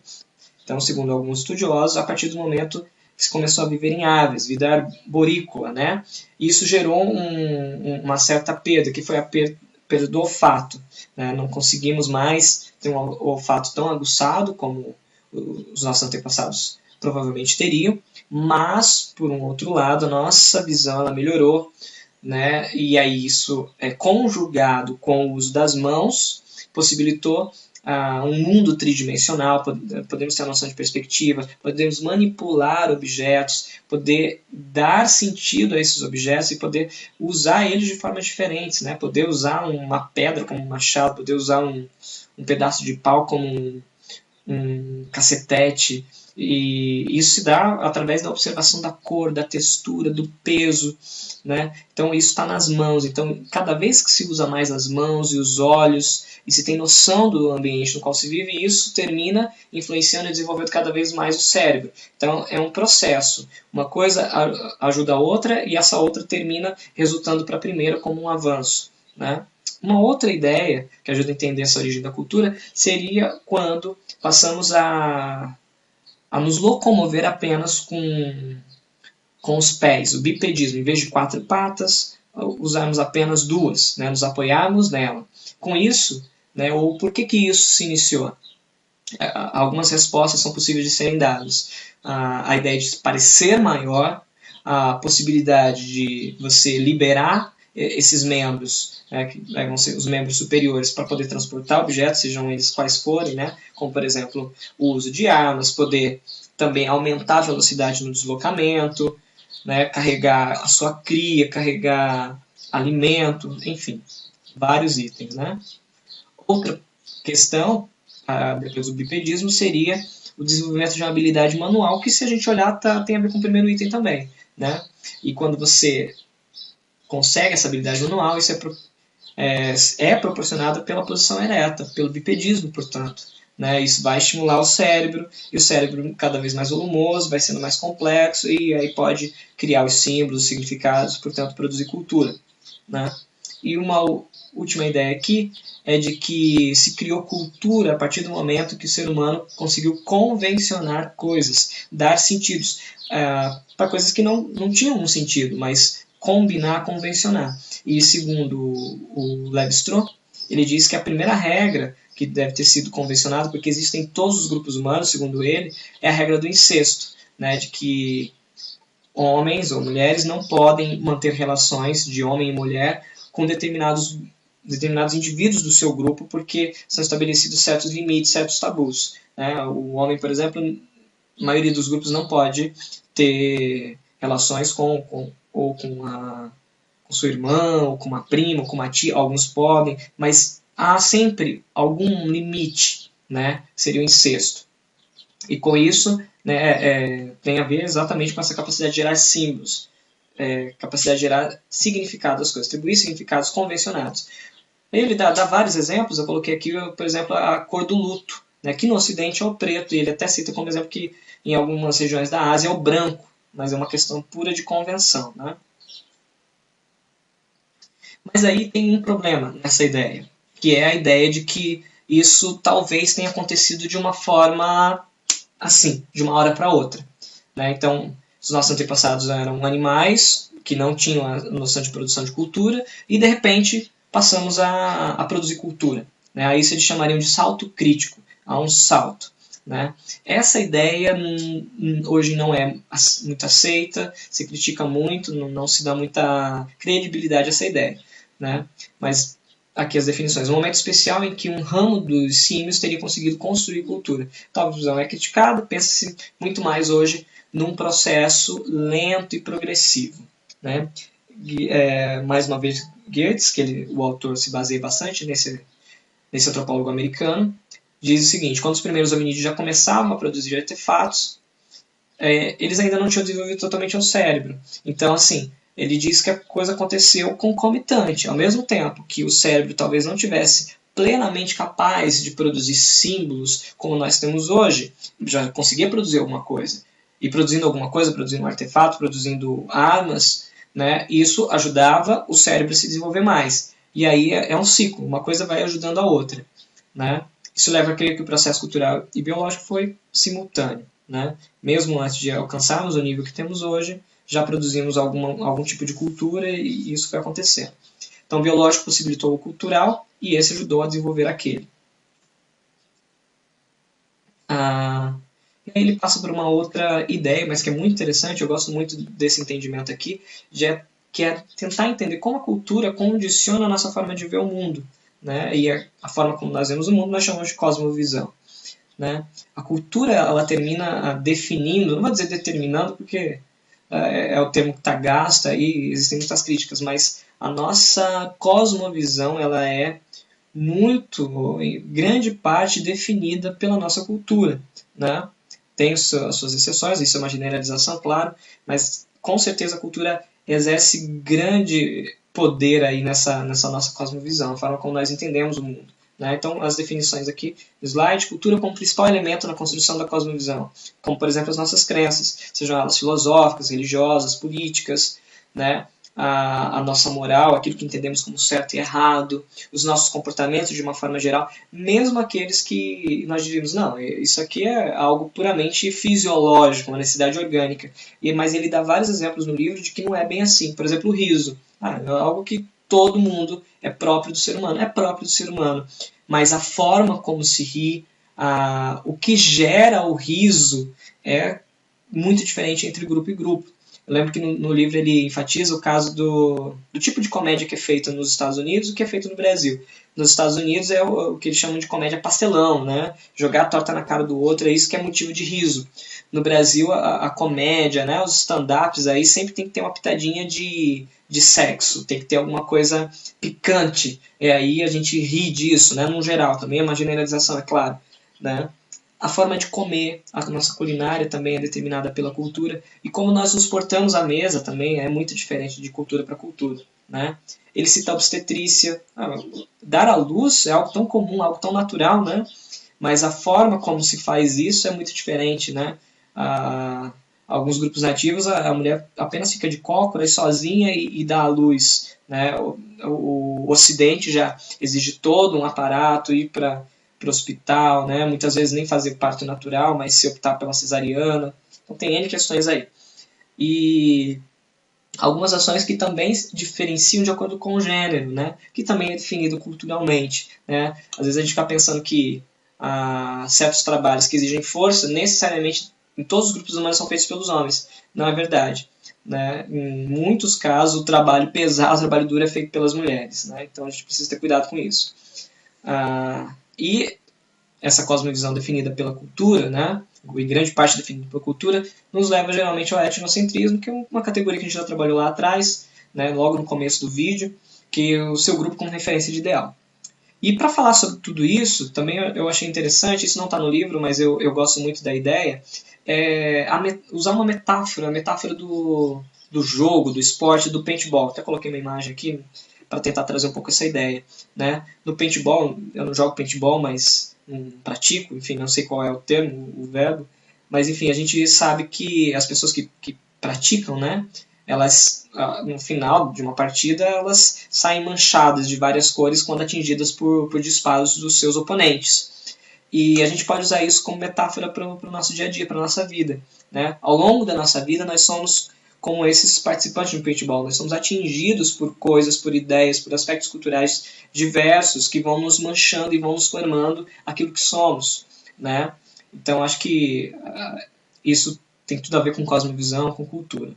Então, segundo alguns estudiosos, a partir do momento que se começou a viver em aves, vida arborícola, né? E isso gerou uma certa perda, que foi a perda do olfato, né? Não conseguimos mais ter um olfato tão aguçado como os nossos antepassados provavelmente teriam, mas, por um outro lado, a nossa visão ela melhorou, né? E aí isso, conjugado com o uso das mãos, possibilitou um mundo tridimensional, podemos ter a noção de perspectiva, podemos manipular objetos, poder dar sentido a esses objetos e poder usar eles de formas diferentes, né? Poder usar uma pedra como um machado, poder usar um pedaço de pau como um cacetete, e isso se dá através da observação da cor, da textura, do peso, né? Então isso está nas mãos. Então cada vez que se usa mais as mãos e os olhos e se tem noção do ambiente no qual se vive, isso termina influenciando e desenvolvendo cada vez mais o cérebro. Então é um processo. Uma coisa ajuda a outra e essa outra termina resultando para a primeira como um avanço, né? Uma outra ideia que ajuda a entender essa origem da cultura seria quando passamos a nos locomover apenas com os pés, o bipedismo. Em vez de 4 patas, usarmos apenas 2, né, nos apoiarmos nela. Com isso, né, ou por que isso se iniciou? Algumas respostas são possíveis de serem dadas. A ideia de parecer maior, a possibilidade de você liberar esses membros, que vão ser os membros superiores, para poder transportar objetos, sejam eles quais forem, né? Como, por exemplo, o uso de armas, poder também aumentar a velocidade no deslocamento, né? Carregar a sua cria, carregar alimento, enfim, vários itens, né? Outra questão, depois do bipedismo, seria o desenvolvimento de uma habilidade manual, que se a gente olhar tem a ver com o primeiro item também, né? E quando você consegue essa habilidade manual, isso é proporcionado pela posição ereta, pelo bipedismo, portanto. Né? Isso vai estimular o cérebro, e o cérebro cada vez mais volumoso, vai sendo mais complexo, e aí pode criar os símbolos, os significados, portanto produzir cultura. Né? E uma última ideia aqui é de que se criou cultura a partir do momento que o ser humano conseguiu convencionar coisas, dar sentidos para coisas que não tinham um sentido, mas combinar, convencionar. E segundo o Levi-Strauss, ele diz que a primeira regra que deve ter sido convencionada, porque existem em todos os grupos humanos, segundo ele, é a regra do incesto, né, de que homens ou mulheres não podem manter relações de homem e mulher com determinados indivíduos do seu grupo, porque são estabelecidos certos limites, certos tabus. Né? O homem, por exemplo, a maioria dos grupos não pode ter relações com sua irmã, ou com uma prima, ou com uma tia. Alguns podem, mas há sempre algum limite, né? Seria o incesto. E com isso, né, tem a ver exatamente com essa capacidade de gerar símbolos, capacidade de gerar significado às coisas, atribuir significados convencionados. Ele dá vários exemplos. Eu coloquei aqui, por exemplo, a cor do luto, né, que no Ocidente é o preto, e ele até cita como exemplo que em algumas regiões da Ásia é o branco, mas é uma questão pura de convenção. Né? Mas aí tem um problema nessa ideia, que é a ideia de que isso talvez tenha acontecido de uma forma assim, de uma hora para outra. Né? Então, os nossos antepassados eram animais que não tinham a noção de produção de cultura, e de repente passamos a produzir cultura. Né? Aí eles chamariam de salto crítico, há um salto. Né? Essa ideia hoje não é muito aceita, se critica muito, não se dá muita credibilidade a essa ideia. Né? Mas aqui as definições. Um momento especial em que um ramo dos símios teria conseguido construir cultura. Tal visão é criticada, pensa-se muito mais hoje num processo lento e progressivo, né? Mais uma vez, Goethe, o autor se baseia bastante nesse antropólogo americano, diz o seguinte: quando os primeiros hominídeos já começavam a produzir artefatos, eles ainda não tinham desenvolvido totalmente o cérebro. Então, assim, ele diz que a coisa aconteceu concomitante. Ao mesmo tempo que o cérebro talvez não tivesse plenamente capaz de produzir símbolos como nós temos hoje, já conseguia produzir alguma coisa. E produzindo alguma coisa, produzindo um artefato, produzindo armas, né, isso ajudava o cérebro a se desenvolver mais. E aí é um ciclo, uma coisa vai ajudando a outra, né? Isso leva a crer que o processo cultural e biológico foi simultâneo, né? Mesmo antes de alcançarmos o nível que temos hoje, já produzimos algum tipo de cultura e isso foi acontecendo. Então, o biológico possibilitou o cultural e esse ajudou a desenvolver aquele. E aí ele passa por uma outra ideia, mas que é muito interessante, eu gosto muito desse entendimento aqui, que é tentar entender como a cultura condiciona a nossa forma de ver o mundo, né? E a forma como nós vemos o mundo nós chamamos de cosmovisão, né? A cultura ela termina definindo, não vou dizer determinando, porque é o termo que está gasto aí, existem muitas críticas, mas a nossa cosmovisão ela é muito, em grande parte, definida pela nossa cultura, né? Tem as suas exceções, isso é uma generalização, claro, mas com certeza a cultura exerce grande poder aí nessa nossa cosmovisão, a forma como nós entendemos o mundo, né? Então, as definições aqui no slide: cultura como principal elemento na construção da cosmovisão, como, por exemplo, as nossas crenças, sejam elas filosóficas, religiosas, políticas, né? A nossa moral, aquilo que entendemos como certo e errado, os nossos comportamentos de uma forma geral, mesmo aqueles que nós diríamos, não, isso aqui é algo puramente fisiológico, uma necessidade orgânica. Mas ele dá vários exemplos no livro de que não é bem assim. Por exemplo, o riso. É algo que todo mundo é próprio do ser humano. É próprio do ser humano. Mas a forma como se ri, o que gera o riso é muito diferente entre grupo e grupo. Eu lembro que no livro ele enfatiza o caso do tipo de comédia que é feita nos Estados Unidos e o que é feito no Brasil. Nos Estados Unidos é o que eles chamam de comédia pastelão, né? Jogar a torta na cara do outro, é isso que é motivo de riso. No Brasil, a comédia, né? Os stand-ups aí sempre tem que ter uma pitadinha de sexo, tem que ter alguma coisa picante. E aí a gente ri disso, né? No geral, também é uma generalização, é claro, né? A forma de comer, a nossa culinária também é determinada pela cultura. E como nós nos portamos à mesa também é muito diferente de cultura para cultura, né? Ele cita a obstetrícia. Dar à luz é algo tão comum, algo tão natural, né? Mas a forma como se faz isso é muito diferente, né? Alguns grupos nativos, a mulher apenas fica de cócoras sozinha e dá à luz, né? O Ocidente já exige todo um aparato, ir para o hospital, né? Muitas vezes nem fazer parto natural, mas se optar pela cesariana. Então tem N questões aí. E algumas ações que também se diferenciam de acordo com o gênero, né? Que também é definido culturalmente, né? Às vezes a gente fica pensando que certos trabalhos que exigem força, necessariamente em todos os grupos humanos são feitos pelos homens. Não é verdade, né? Em muitos casos o trabalho pesado, o trabalho duro é feito pelas mulheres, né? Então a gente precisa ter cuidado com isso. E essa cosmovisão definida pela cultura, né, e grande parte definida pela cultura, nos leva geralmente ao etnocentrismo, que é uma categoria que a gente já trabalhou lá atrás, né, logo no começo do vídeo, que é o seu grupo como referência de ideal. E para falar sobre tudo isso, também eu achei interessante, isso não está no livro, mas eu gosto muito da ideia, usar uma metáfora, a metáfora do jogo, do esporte, do paintball. Até coloquei uma imagem aqui para tentar trazer um pouco essa ideia, né? No paintball, eu não jogo paintball, mas pratico, enfim, não sei qual é o termo, o verbo, mas enfim, a gente sabe que as pessoas que praticam, né, elas, no final de uma partida, elas saem manchadas de várias cores quando atingidas por disparos dos seus oponentes. E a gente pode usar isso como metáfora para o nosso dia a dia, para a nossa vida, né? Ao longo da nossa vida, nós somos como esses participantes do paintball. Nós somos atingidos por coisas, por ideias, por aspectos culturais diversos que vão nos manchando e vão nos formando aquilo que somos, né? Então, acho que isso tem tudo a ver com cosmovisão, com cultura.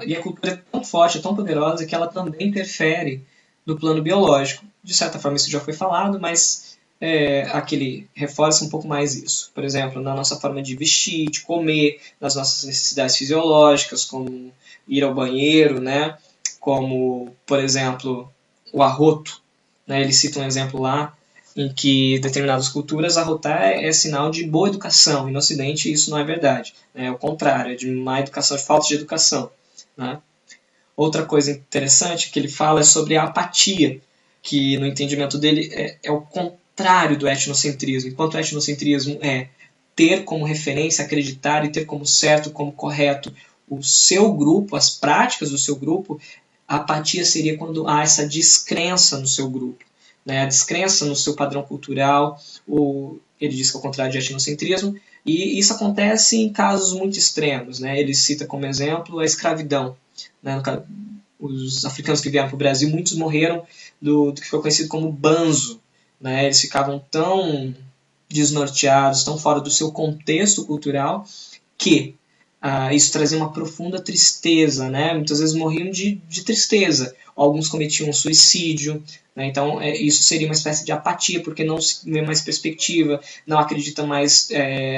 E a cultura é tão forte, é tão poderosa que ela também interfere do plano biológico. De certa forma isso já foi falado, mas aqui ele reforça um pouco mais isso. Por exemplo, na nossa forma de vestir, de comer, nas nossas necessidades fisiológicas, como ir ao banheiro, né? Como, por exemplo, o arroto. Né? Ele cita um exemplo lá em que determinadas culturas arrotar é sinal de boa educação, e no Ocidente isso não é verdade. É o contrário, é de má educação, de falta de educação. Né? Outra coisa interessante que ele fala é sobre a apatia, que no entendimento dele é o contrário do etnocentrismo. Enquanto o etnocentrismo é ter como referência, acreditar e ter como certo, como correto o seu grupo, as práticas do seu grupo, a apatia seria quando há essa descrença no seu grupo, né? A descrença no seu padrão cultural, ele diz que é o contrário de etnocentrismo, e isso acontece em casos muito extremos. Né? Ele cita como exemplo a escravidão. Né? Os africanos que vieram para o Brasil, muitos morreram do que foi conhecido como banzo. Né? Eles ficavam tão desnorteados, tão fora do seu contexto cultural, que isso trazia uma profunda tristeza. Né? Muitas vezes morriam de tristeza. Alguns cometiam suicídio. Né? Então, isso seria uma espécie de apatia, porque não se vê mais perspectiva, não acredita mais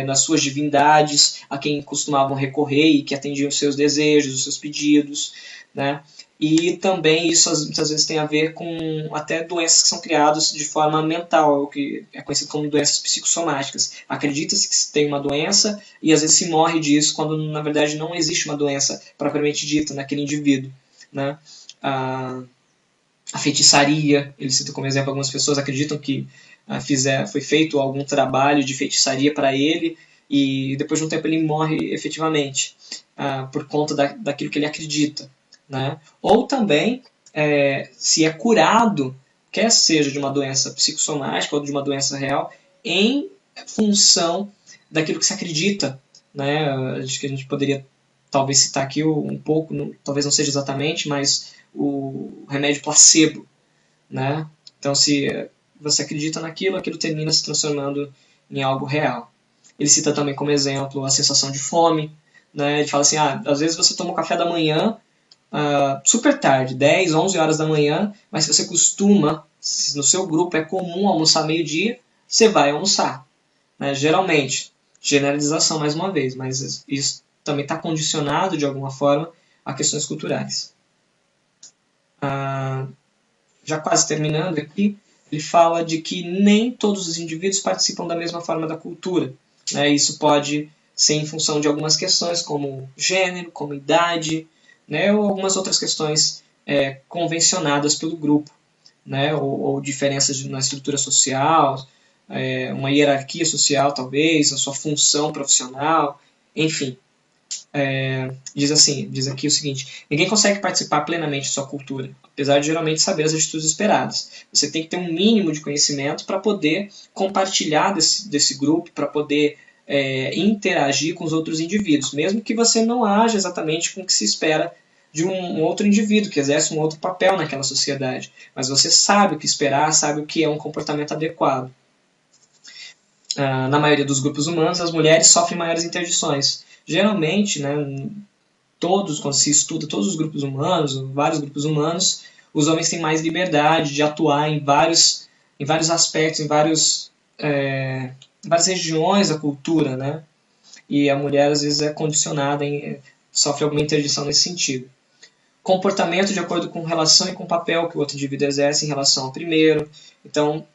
nas suas divindades, a quem costumavam recorrer e que atendiam os seus desejos, os seus pedidos. Né? E também isso muitas vezes tem a ver com até doenças que são criadas de forma mental, o que é conhecido como doenças psicossomáticas. Acredita-se que se tem uma doença e às vezes se morre disso, quando na verdade não existe uma doença propriamente dita naquele indivíduo. Né? A feitiçaria, ele cita como exemplo, algumas pessoas acreditam que foi feito algum trabalho de feitiçaria para ele e depois de um tempo ele morre efetivamente, por conta daquilo que ele acredita. Né? Ou também, se é curado, quer seja de uma doença psicossomática ou de uma doença real, em função daquilo que se acredita. Né? Acho que a gente poderia talvez citar aqui um pouco, talvez não seja exatamente, mas o remédio placebo. Né? Então, se você acredita naquilo, aquilo termina se transformando em algo real. Ele cita também como exemplo a sensação de fome. Né? Ele fala assim, às vezes você toma o café da manhã super tarde, 10, 11 horas da manhã, mas se você costuma, se no seu grupo é comum almoçar meio-dia, você vai almoçar. Né? Geralmente, generalização mais uma vez, mas isso também está condicionado de alguma forma a questões culturais. Já quase terminando aqui, ele fala de que nem todos os indivíduos participam da mesma forma da cultura. Né? Isso pode ser em função de algumas questões como gênero, como idade, né, ou algumas outras questões convencionadas pelo grupo, né, ou diferenças na estrutura social, uma hierarquia social talvez, a sua função profissional, enfim. Diz aqui o seguinte: ninguém consegue participar plenamente de sua cultura, apesar de geralmente saber as atitudes esperadas. Você tem que ter um mínimo de conhecimento para poder compartilhar desse grupo, para poder interagir com os outros indivíduos, mesmo que você não haja exatamente com o que se espera de um outro indivíduo que exerce um outro papel naquela sociedade, mas você sabe o que esperar, sabe o que é um comportamento adequado. Na maioria dos grupos humanos, as mulheres sofrem maiores interdições. Geralmente, né, quando se estuda todos os grupos humanos, vários grupos humanos, os homens têm mais liberdade de atuar em vários aspectos, em várias regiões da cultura, né? E a mulher às vezes é condicionada, sofre alguma interdição nesse sentido. Comportamento de acordo com relação e com o papel que o outro indivíduo exerce em relação ao primeiro. Então,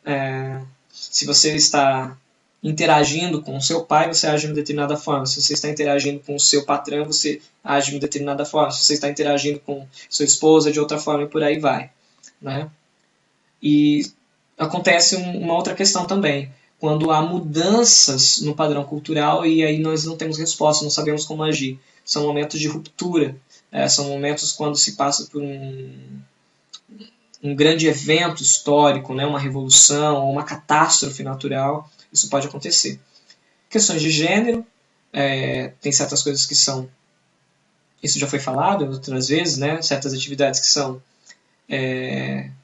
se você está interagindo com o seu pai, você age de uma determinada forma. Se você está interagindo com o seu patrão, você age de uma determinada forma. Se você está interagindo com sua esposa, de outra forma, e por aí vai. Né? E acontece uma outra questão também. Quando há mudanças no padrão cultural e aí nós não temos resposta, não sabemos como agir. São momentos de ruptura. São momentos quando se passa por um grande evento histórico, né? Uma revolução, uma catástrofe natural. Isso pode acontecer. Questões de gênero, tem certas coisas que são, isso já foi falado outras vezes, né? Certas atividades que são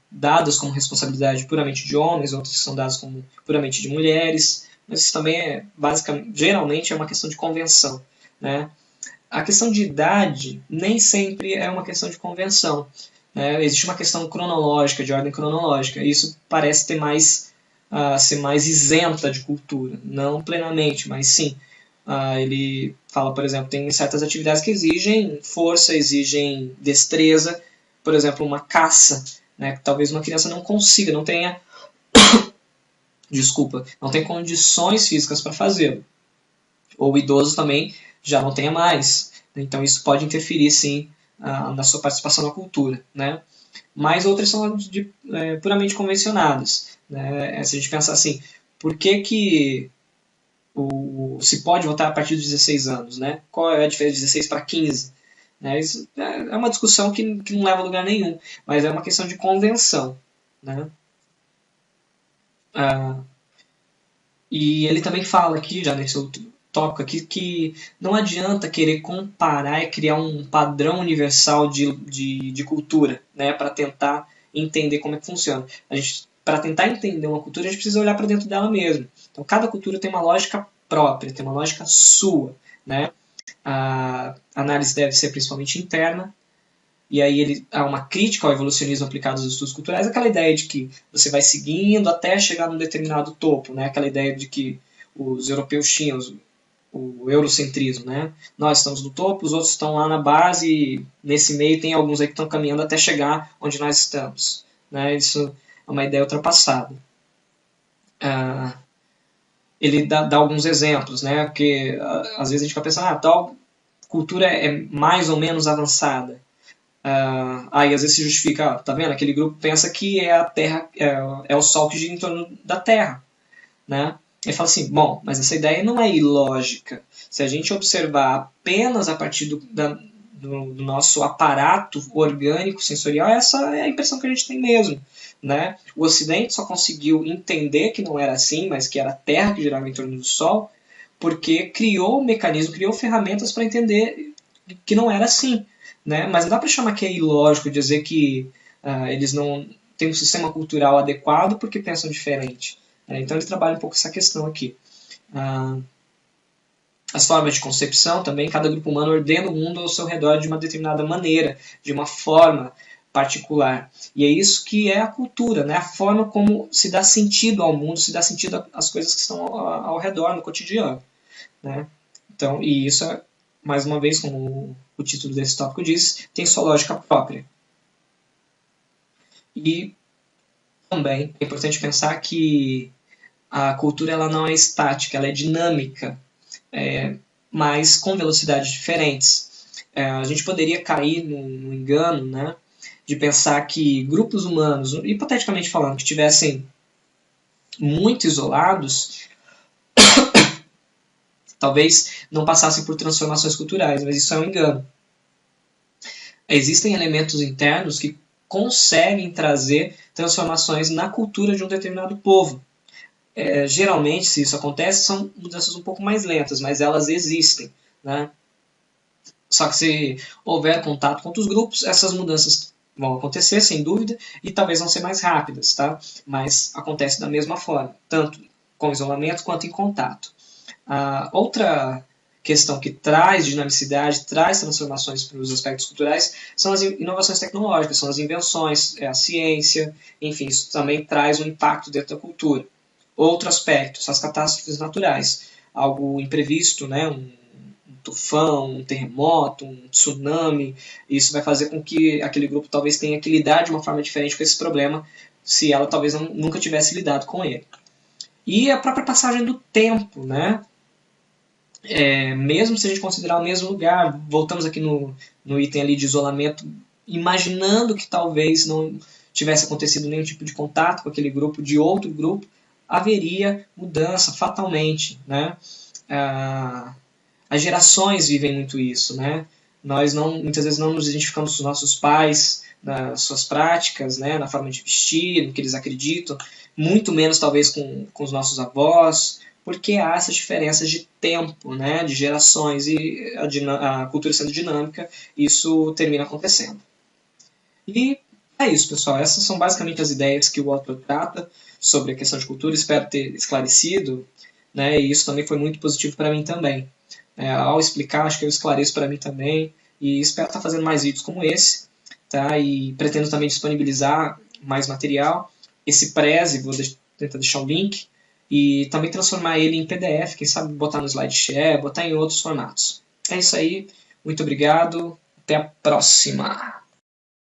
dadas como responsabilidade puramente de homens, outras que são dadas como puramente de mulheres, mas isso também geralmente é uma questão de convenção. Né? A questão de idade nem sempre é uma questão de convenção. né? Existe uma questão cronológica, de ordem cronológica, e isso parece ter mais, ser mais isenta de cultura, não plenamente, mas sim. Ele fala, por exemplo, tem certas atividades que exigem força, exigem destreza, por exemplo, uma caça, né, que talvez uma criança não consiga, não tenha, desculpa, não tem condições físicas para fazê-lo. Ou o idoso também já não tenha mais. Então isso pode interferir, sim, na sua participação na cultura, né? Mas outras são puramente convencionadas, né? Se a gente pensar assim, por que se pode votar a partir dos 16 anos, né? Qual é a diferença de 16 para 15? Né? Isso é uma discussão que não leva a lugar nenhum, mas é uma questão de convenção, né? Ah, e ele também fala aqui, já nesse outro tópico aqui, que não adianta querer comparar e criar um padrão universal de cultura, né, para tentar entender como é que funciona. Para tentar entender uma cultura, a gente precisa olhar para dentro dela mesmo. Então, cada cultura tem uma lógica própria, tem uma lógica sua, né? A análise deve ser principalmente interna, e aí há uma crítica ao evolucionismo aplicado aos estudos culturais, aquela ideia de que você vai seguindo até chegar num determinado topo, né? Aquela ideia de que os europeus tinham o eurocentrismo, né? Nós estamos no topo, os outros estão lá na base, e nesse meio tem alguns aí que estão caminhando até chegar onde nós estamos, né? Isso é uma ideia ultrapassada. Ele dá alguns exemplos, né? Porque às vezes a gente fica pensando, tal cultura é mais ou menos avançada. Aí às vezes se justifica, tá vendo? Aquele grupo pensa que é a Terra, é o Sol que gira em torno da Terra, né? Ele fala assim, bom, mas essa ideia não é ilógica. Se a gente observar apenas a partir do nosso aparato orgânico sensorial, essa é a impressão que a gente tem mesmo, né? O Ocidente só conseguiu entender que não era assim, mas que era a Terra que girava em torno do Sol, porque criou um mecanismo, criou ferramentas para entender que não era assim, né? Mas não dá para chamar que é ilógico dizer que eles não têm um sistema cultural adequado porque pensam diferente. Né? Então ele trabalha um pouco essa questão aqui. As formas de concepção também, cada grupo humano ordena o mundo ao seu redor de uma determinada maneira, de uma forma particular. E é isso que é a cultura, né? A forma como se dá sentido ao mundo, se dá sentido às coisas que estão ao redor, no cotidiano. Né? Então, e isso é, mais uma vez, como o título desse tópico diz, tem sua lógica própria. E também é importante pensar que a cultura ela não é estática, ela é dinâmica, mas com velocidades diferentes. A gente poderia cair no engano, né, de pensar que grupos humanos, hipoteticamente falando, que estivessem muito isolados, talvez não passassem por transformações culturais, mas isso é um engano. Existem elementos internos que conseguem trazer transformações na cultura de um determinado povo. Geralmente, se isso acontece, são mudanças um pouco mais lentas, mas elas existem. Né? Só que se houver contato com outros grupos, essas mudanças vão acontecer, sem dúvida, e talvez vão ser mais rápidas, tá? Mas acontece da mesma forma, tanto com isolamento quanto em contato. Outra questão que traz dinamicidade, traz transformações para os aspectos culturais, são as inovações tecnológicas, são as invenções, a ciência, enfim, isso também traz um impacto dentro da cultura. Outro aspecto, são as catástrofes naturais, algo imprevisto, né, um tufão, um terremoto, um tsunami, isso vai fazer com que aquele grupo talvez tenha que lidar de uma forma diferente com esse problema, se ela talvez nunca tivesse lidado com ele. E a própria passagem do tempo, né? Mesmo se a gente considerar o mesmo lugar, voltamos aqui no item ali de isolamento, imaginando que talvez não tivesse acontecido nenhum tipo de contato com aquele grupo, de outro grupo, haveria mudança fatalmente, né? As gerações vivem muito isso, né? Nós muitas vezes não nos identificamos com os nossos pais nas suas práticas, né? Na forma de vestir, no que eles acreditam, muito menos talvez com os nossos avós, porque há essas diferenças de tempo, né? De gerações, e a cultura sendo dinâmica, isso termina acontecendo. E é isso, pessoal. Essas são basicamente as ideias que o autor trata sobre a questão de cultura. Espero ter esclarecido, né? E isso também foi muito positivo para mim também. Ao explicar, acho que eu esclareço para mim também, e espero estar fazendo mais vídeos como esse, tá? E pretendo também disponibilizar mais material. Esse Prezi, vou tentar deixar o link, e também transformar ele em PDF, quem sabe botar no SlideShare, botar em outros formatos. É isso aí, muito obrigado, até a próxima!